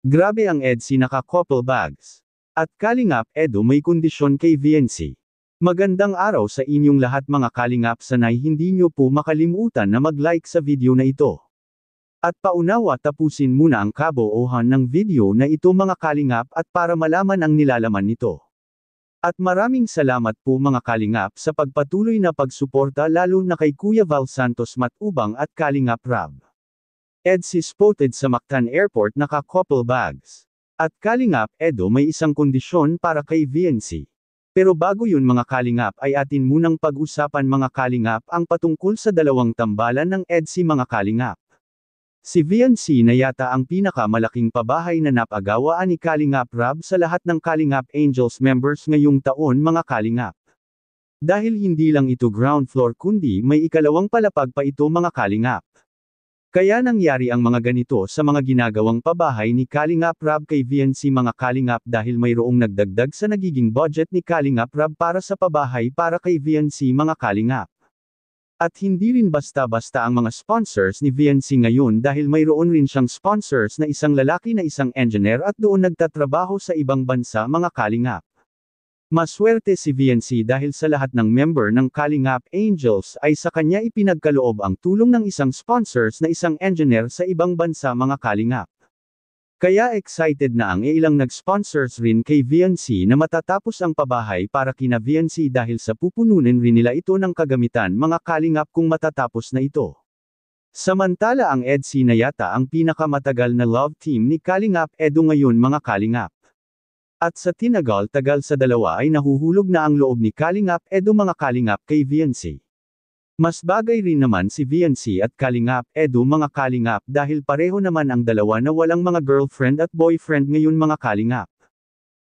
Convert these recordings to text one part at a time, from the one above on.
Grabe ang EDSI naka-couple bags. At Kalingap Edo may kondisyon kay VNC. Magandang araw sa inyong lahat mga Kalingap, sanay hindi nyo po makalimutan na mag-like sa video na ito. At paunawa tapusin muna ang kabuuhan ng video na ito mga Kalingap at para malaman ang nilalaman nito. At maraming salamat po mga Kalingap sa pagpatuloy na pagsuporta lalo na kay Kuya Val Santos Matubang at Kalingap Rab. EDSI spotted sa Mactan Airport naka-couple bags. At Kalingap Edo may isang kondisyon para kay VNC. Pero bago yun mga Kalingap ay atin munang pag-usapan mga Kalingap ang patungkol sa dalawang tambalan ng EDSI mga Kalingap. Si VNC na yata ang pinakamalaking pabahay na napagawaan ni Kalingap Rab sa lahat ng Kalingap Angels members ngayong taon mga Kalingap. Dahil hindi lang ito ground floor kundi may ikalawang palapag pa ito mga Kalingap. Kaya nangyari ang mga ganito sa mga ginagawang pabahay ni Kalingap Rab kay VNC mga Kalingap dahil mayroong nagdagdag sa nagiging budget ni Kalingap Rab para sa pabahay para kay VNC mga Kalingap. At hindi rin basta-basta ang mga sponsors ni VNC ngayon dahil mayroon rin siyang sponsors na isang lalaki na isang engineer at doon nagtatrabaho sa ibang bansa mga Kalingap. Maswerte si VNC dahil sa lahat ng member ng Kalingap Angels ay sa kanya ipinagkaloob ang tulong ng isang sponsors na isang engineer sa ibang bansa mga Kalingap. Kaya excited na ang ilang nag-sponsors rin kay VNC na matatapos ang pabahay para kina VNC dahil sa pupununin rin nila ito ng kagamitan mga Kalingap kung matatapos na ito. Samantala ang EDSI na yata ang pinakamatagal na love team ni Kalingap Edo ngayon mga Kalingap. At sa tinagal-tagal sa dalawa ay nahuhulog na ang loob ni Kalingap Edo mga Kalingap kay VNC. Mas bagay rin naman si VNC at Kalingap Edo mga Kalingap dahil pareho naman ang dalawa na walang mga girlfriend at boyfriend ngayon mga Kalingap.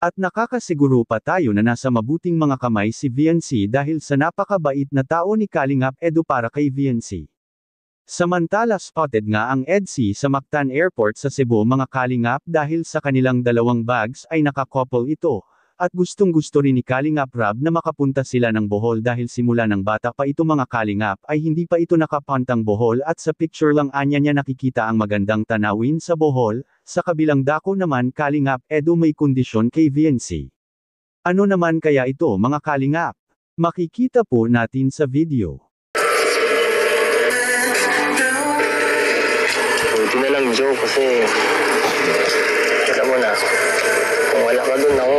At nakakasiguro pa tayo na nasa mabuting mga kamay si VNC dahil sa napakabait na tao ni Kalingap Edo para kay VNC. Samantala spotted nga ang EDSI sa Mactan Airport sa Cebu mga Kalingap dahil sa kanilang dalawang bags ay naka-couple ito, at gustong-gusto rin ni Kalingap Rab na makapunta sila ng Bohol dahil simula ng bata pa ito mga Kalingap ay hindi pa ito nakapantang Bohol at sa picture lang anya niya nakikita ang magandang tanawin sa Bohol, sa kabilang dako naman Kalingap Edo may kondisyon kay VNC. Ano naman kaya ito mga Kalingap? Makikita po natin sa video. Buti na lang Joe kasi alam mo na, kung wala ka dun ako,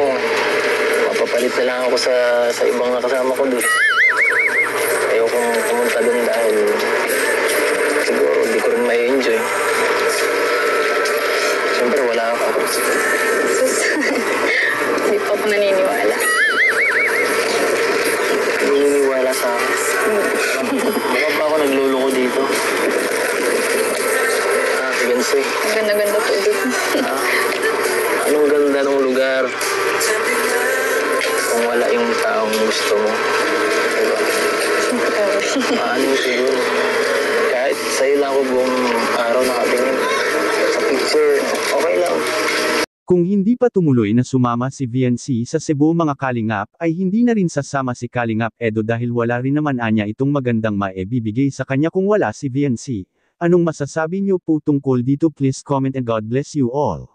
mapapalit na lang ako sa ibang nakasama ko dun. Ayokong pumunta dun dahil siguro di ko rin may enjoy. Siyempre wala ako. Hindi pa ako naniniwala. Naniniwala sa akin. Baka pa ako nagluloko dito. Gansi. Ang ganda-ganda po dito. Anong ganda ng lugar kung wala yung taong gusto mo, diba? Ano siguro kahit sa'yo lang ako buong araw nakatingin sa picture, okay lang. Kung hindi pa tumuloy na sumama si VNC sa Cebu mga Kalingap ay hindi na rin sasama si Kalingap Edo dahil wala rin naman anya itong magandang maibibigay sa kanya kung wala si VNC. Anong masasabi niyo po tungkol dito? Please comment and God bless you all.